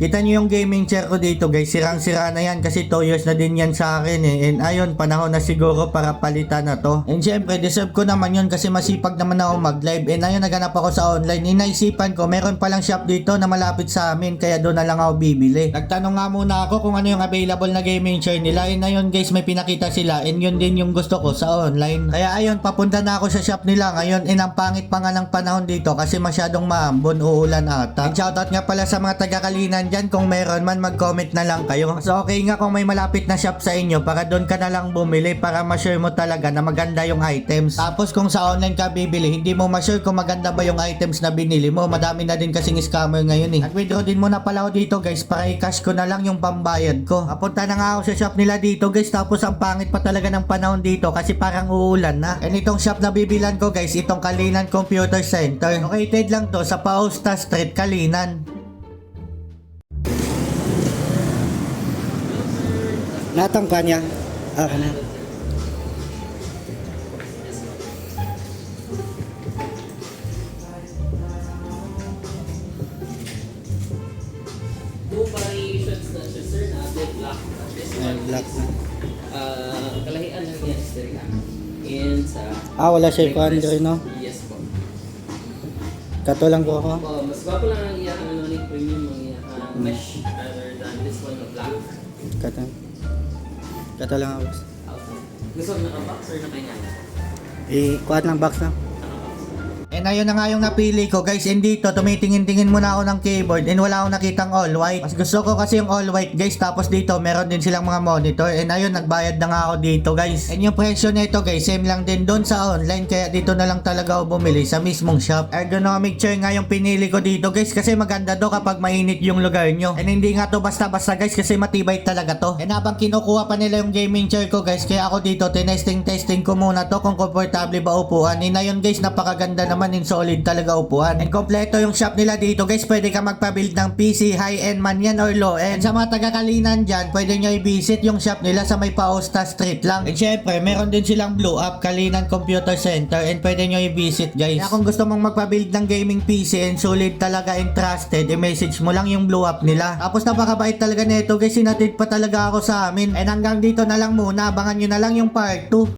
Kita nyo yung gaming chair ko dito guys, sirang-sira na yan kasi 2 years na din yan sa akin eh. And ayun, panahon na siguro para palitan na to. And syempre, deserve ko naman yun kasi masipag naman ako mag-live. And ayun, naganap ako sa online. Inaisipan ko, meron palang shop dito na malapit sa amin, kaya doon na lang ako bibili. Nagtanong nga muna ako kung ano yung available na gaming chair nila. And ayun guys, may pinakita sila. And yun din yung gusto ko sa online. Kaya ayun, papunta na ako sa shop nila ngayon. And ang pangit pa nga ng panahon dito kasi masyadong maambon, uulan ata. And shoutout nga pala sa mga taga-Kalinan dyan, kung meron man mag-comment na lang kayo. So okay nga kung may malapit na shop sa inyo, para doon ka na lang bumili para ma-sure mo talaga na maganda yung items. Tapos kung sa online ka bibili, hindi mo ma-sure kung maganda ba yung items na binili mo. Madami na din kasing scammer ngayon eh. Nag-withdraw din muna pala ako dito guys para i-cash ko na lang yung pambayad ko. Papunta na nga ako sa shop nila dito guys, tapos ang pangit pa talaga ng panahon dito kasi parang uulan na. And itong shop na bibilan ko guys, itong Kalinan Computer Center. Located lang to sa Pausta Street, Kalinan. Natang kanya. Kana. Two variations na siya, sir, na black. This one Black is, na. kalahian lang yan, sir. And sa... Wala siya rin no? Yes po. Kato lang ko ako. Mas gwapo lang ang iyang premium ang iyang mesh rather than this one na black. Kato lang ako. Gusto mo na box or na kanya? I-kuhat ng box na. And ayun na nga yung napili ko guys. And dito tumitingin-tingin muna ako ng keyboard and wala akong nakitang all white. Mas gusto ko kasi yung all white guys. Tapos dito meron din silang mga monitor. And ayun, nagbayad na nga ako dito guys. And yung presyo nito guys, same lang din doon sa online. Kaya dito na lang talaga ako bumili sa mismong shop. Ergonomic chair nga yung pinili ko dito guys, kasi maganda do kapag mainit yung lugar nyo. And hindi nga to basta-basta guys, kasi matibay talaga to. And habang kinukuha pa nila yung gaming chair ko guys, kaya ako dito tinesting ko muna to kung komportable ba upuan. And ayun guys, napakaganda naman, in solid talaga upuan. And kompleto yung shop nila dito guys. Pwede ka magpa-build ng PC, high-end man yan or low-end. Sa mga taga-Kalinan dyan, pwede nyo i-visit yung shop nila sa may Pausta Street lang. And syempre, meron din silang Blue Up, Kalinan Computer Center, and pwede nyo i-visit guys. Kaya kung gusto mong magpa-build ng gaming PC and solid talaga and trusted, i-message mo lang yung Blue Up nila. Tapos napakabait talaga nito guys, sinatid pa talaga ako sa amin. And hanggang dito na lang muna, abangan nyo na lang yung part 2.